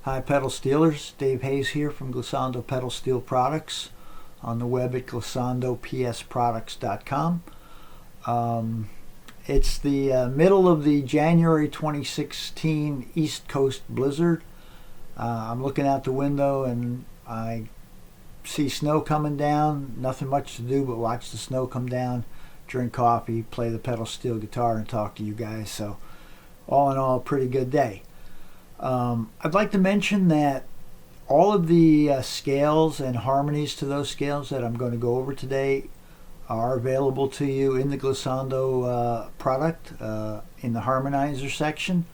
Hi Pedal Steelers, Dave Hayes here from Glissando Pedal Steel Products, on the web at glissandopsproducts.com. It's the middle of the January 2016 East Coast blizzard. I'm looking out the window and I see snow coming down. Nothing much to do but watch the snow come down, drink coffee, play the pedal steel guitar, and talk to you guys. So all in all, a pretty good day. I'd like to mention that all of the scales and harmonies to those scales that I'm going to go over today are available to you in the Glissando product in the harmonizer section.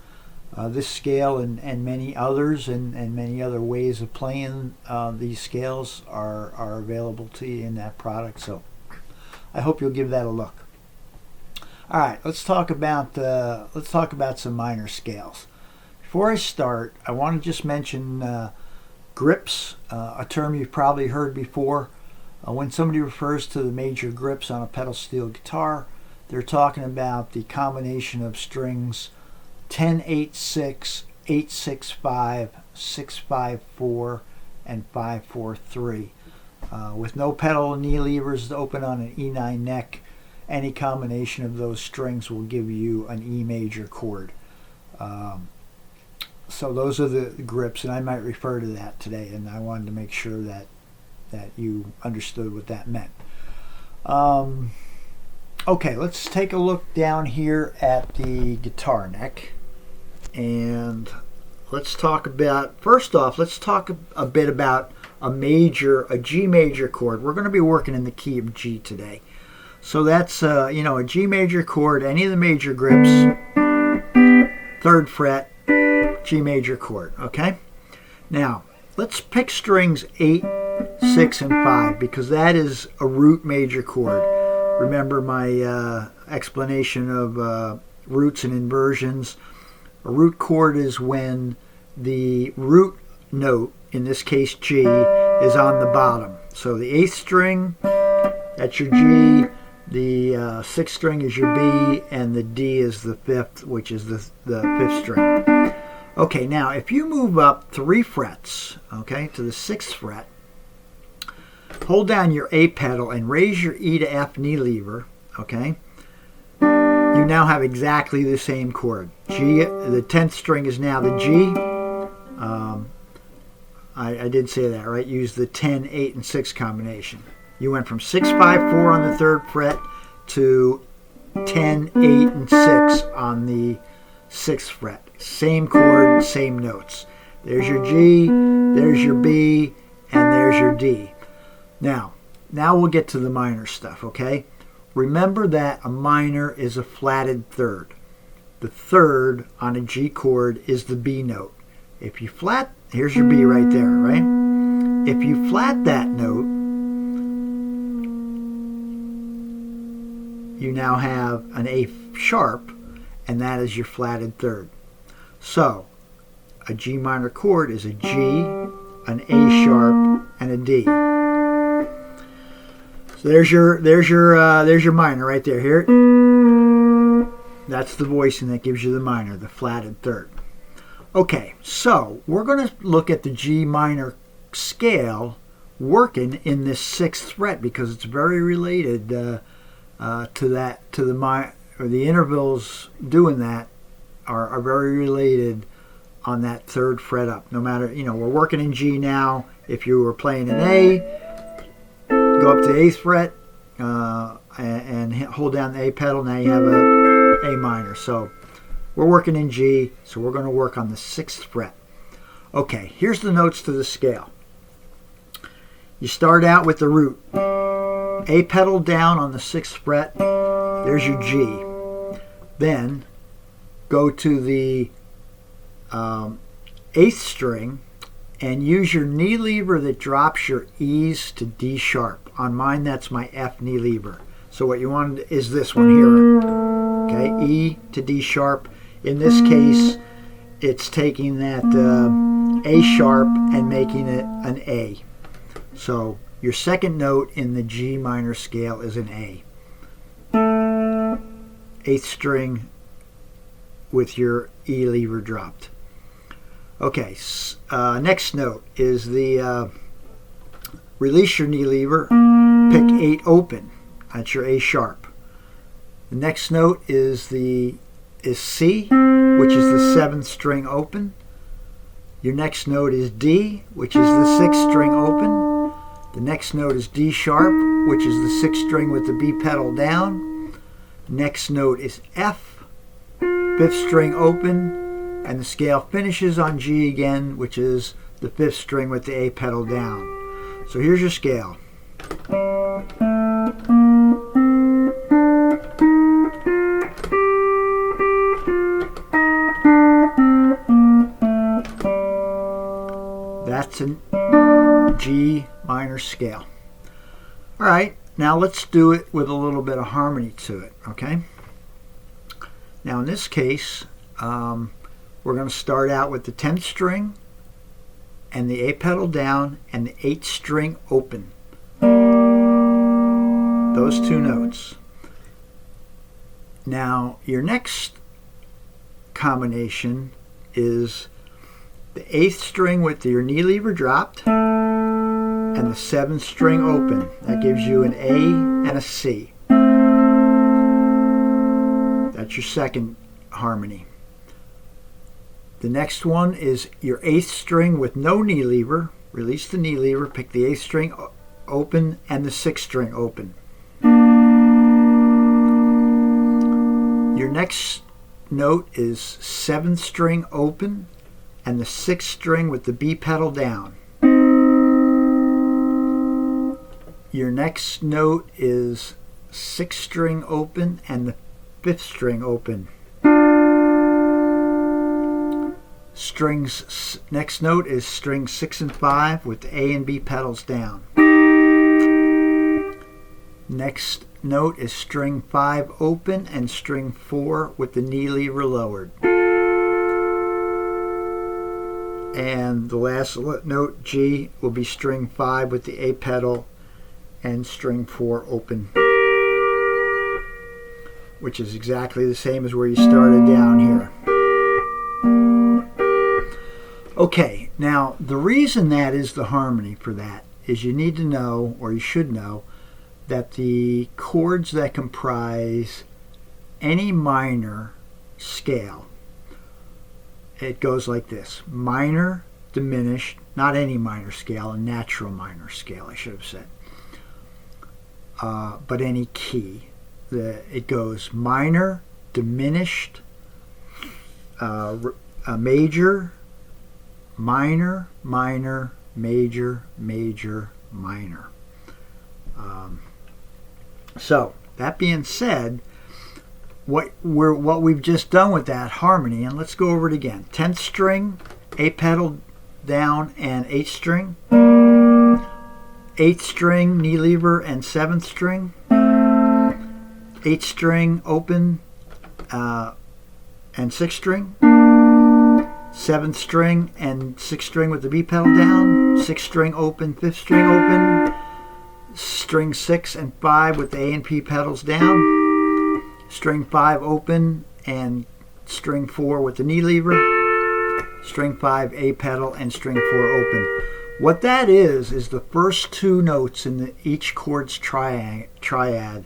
This scale and many others and many other ways of playing these scales are available to you in that product. So I hope you'll give that a look. All right, let's talk about some minor scales. Before I start, I want to just mention grips, a term you've probably heard before. When somebody refers to the major grips on a pedal steel guitar, they're talking about the combination of strings 10-8-6, 8-6-5, 6-5-4, and 5-4-3. With no pedal knee levers to open on an E9 neck, any combination of those strings will give you an E major chord. So those are the grips, and I might refer to that today, and I wanted to make sure that you understood what that meant. Okay, let's take a look down here at the guitar neck, and let's talk about, first off, let's talk a bit about a G major chord. We're going to be working in the key of G today. So that's, a G major chord, any of the major grips, 3rd fret, G major chord, okay? Now, let's pick strings 8, 6, and 5 because that is a root major chord. Remember my explanation of roots and inversions. A root chord is when the root note, in this case G, is on the bottom. So the 8th string, that's your G, the 6th string is your B, and the D is the 5th, which is the 5th string. Okay, now if you move up 3 frets, okay, to the 6th fret, hold down your A pedal and raise your E to F knee lever, okay, you now have exactly the same chord. G, the 10th string is now the G. I did say that, right? Use the 10, 8, and 6 combination. You went from 6, 5, 4 on the 3rd fret to 10, 8, and 6 on the 6th fret. Same chord, same notes. There's your G, there's your B, and there's your D. Now we'll get to the minor stuff, okay? Remember that a minor is a flatted third. The third on a G chord is the B note. If you flat, here's your B right there, right? If you flat that note, you now have an A sharp, and that is your flatted third. So, a G minor chord is a G, an A sharp, and a D. So there's your minor right there. Here, that's the voicing that gives you the minor, the flatted third. Okay, so we're going to look at the G minor scale working in this 6th fret because it's very related to the intervals doing that are very related on that 3rd fret up. No matter, we're working in G now. If you were playing an A, go up to 8th fret and hold down the A pedal. Now you have a minor. So we're working in G, so we're going to work on the 6th fret. Okay, here's the notes to the scale. You start out with the root. A pedal down on the 6th fret. There's your G. Then go to the 8th string and use your knee lever that drops your E's to D sharp. On mine, that's my F knee lever. So what you want is this one here. Okay, E to D sharp. In this case, it's taking that A sharp and making it an A. So your second note in the G minor scale is an A. 8th string with your E lever dropped. Okay, next note is the release your knee lever, pick 8 open. That's your A sharp. The next note is C, which is the 7th string open. Your next note is D, which is the 6th string open. The next note is D sharp, which is the 6th string with the B pedal down. Next note is F, 5th string open. And the scale finishes on G again, which is the 5th string with the A pedal down. So here's your scale. That's a G minor scale. All right, now let's do it with a little bit of harmony to it, okay? Now in this case, we're going to start out with the 10th string and the A pedal down and the 8th string open. Those two notes. Now your next combination is the 8th string with your knee lever dropped and the 7th string open. That gives you an A and a C. That's your second harmony. The next one is your 8th string with no knee lever. Release the knee lever, pick the 8th string open and the 6th string open. Your next note is 7th string open and the 6th string with the B pedal down. Your next note is 6th string open and the 5th string open. Next note is string 6 and 5 with the A and B pedals down. Next note is string 5 open and string 4 with the knee lever lowered. And the last note, G, will be string 5 with the A pedal and string 4 open, which is exactly the same as where you started down here. Okay, now the reason that is the harmony for that is you need to know, or you should know, that the chords that comprise any minor scale, it goes like this: minor, diminished, not any minor scale, a natural minor scale, I should have said, but any key. It goes minor, diminished, major, minor, minor, major, major, minor. So that being said, what we've just done with that harmony, and let's go over it again: 10th string, A pedal down and 8th string, 8th string, knee lever and 7th string, 8th string open and 6th string, 7th string and 6th string with the B pedal down, 6th string open, 5th string open, string 6 and 5 with the A and P pedals down, string 5 open and string 4 with the knee lever, string 5 A pedal and string 4 open. What that is the first two notes in each chord's triad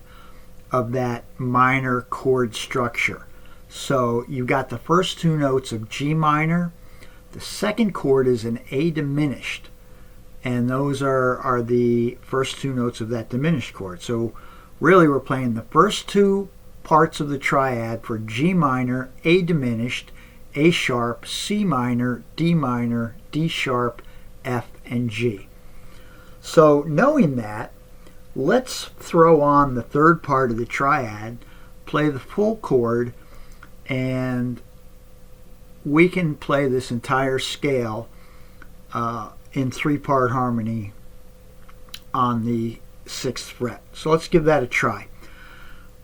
of that minor chord structure. So you got the first two notes of G minor. The second chord is an A diminished, and those are the first two notes of that diminished chord. So really we're playing the first two parts of the triad for G minor, A diminished, A sharp, C minor, D sharp, F, and G. So knowing that, let's throw on the third part of the triad, play the full chord, and we can play this entire scale in 3-part harmony on the 6th fret. So let's give that a try.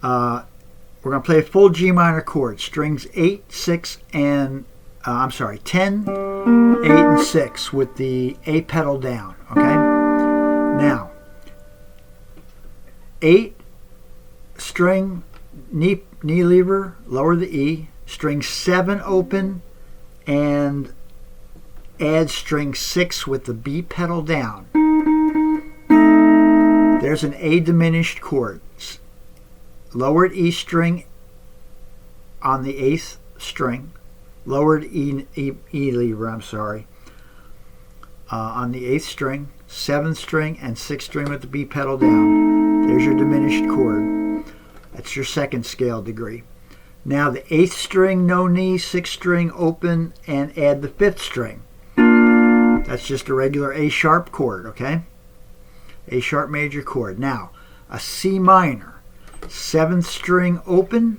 We're going to play a full G minor chord, strings 8, 6, and 10, 8, and 6 with the A pedal down. Okay. Now, 8 string, knee lever, lower the E, string 7 open, and add string 6 with the B pedal down. There's an A diminished chord. Lowered E string on the 8th string. Lowered E lever, on the 8th string, 7th string, and 6th string with the B pedal down. There's your diminished chord. That's your second scale degree. Now the 8th string, no knee, 6th string, open, and add the 5th string. That's just a regular A sharp chord, okay? A sharp major chord. Now, a C minor, 7th string open,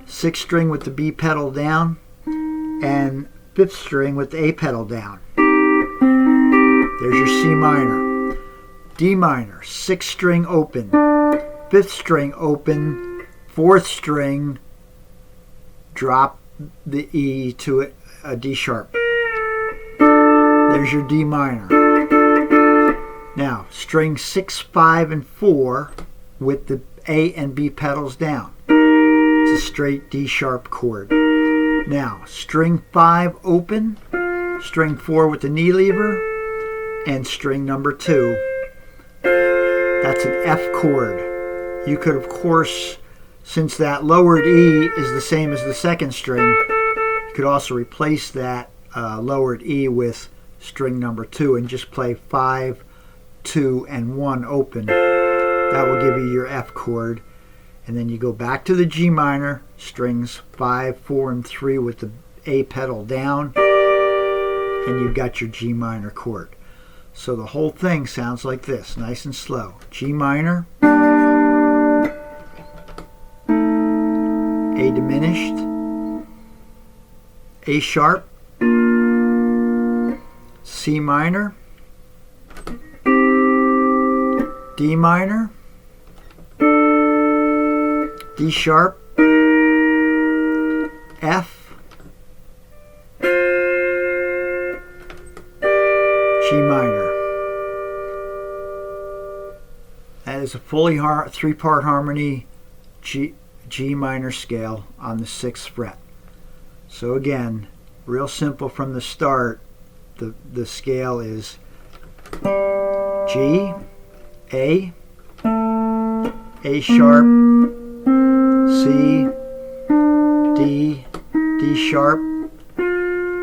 6th string with the B pedal down, and 5th string with the A pedal down. There's your C minor. D minor, 6th string open, 5th string open, 4th string, drop the E to a D sharp. There's your D minor. Now, string 6, 5, and 4 with the A and B pedals down. It's a straight D sharp chord. Now, string 5 open, string 4 with the knee lever, and string number 2. That's an F chord. You could, of course, since that lowered E is the same as the 2nd string, you could also replace that lowered E with string number 2 and just play 5, 2, and 1 open. That will give you your F chord. And then you go back to the G minor, strings 5, 4, and 3 with the A pedal down, and you've got your G minor chord. So the whole thing sounds like this, nice and slow. G minor, A diminished, A sharp, C minor, D minor, D sharp, F, G minor. That is a fully 3-part harmony G minor scale on the 6th fret. So again, real simple from the start. The scale is G, A sharp, C, D, D sharp,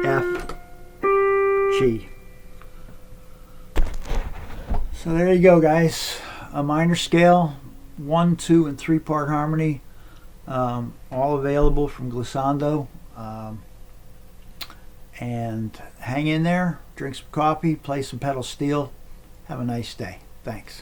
F, G. So there you go, guys. A minor scale, 1, 2, and 3-part harmony, all available from Glissando. And hang in there, drink some coffee, play some pedal steel. Have a nice day. Thanks.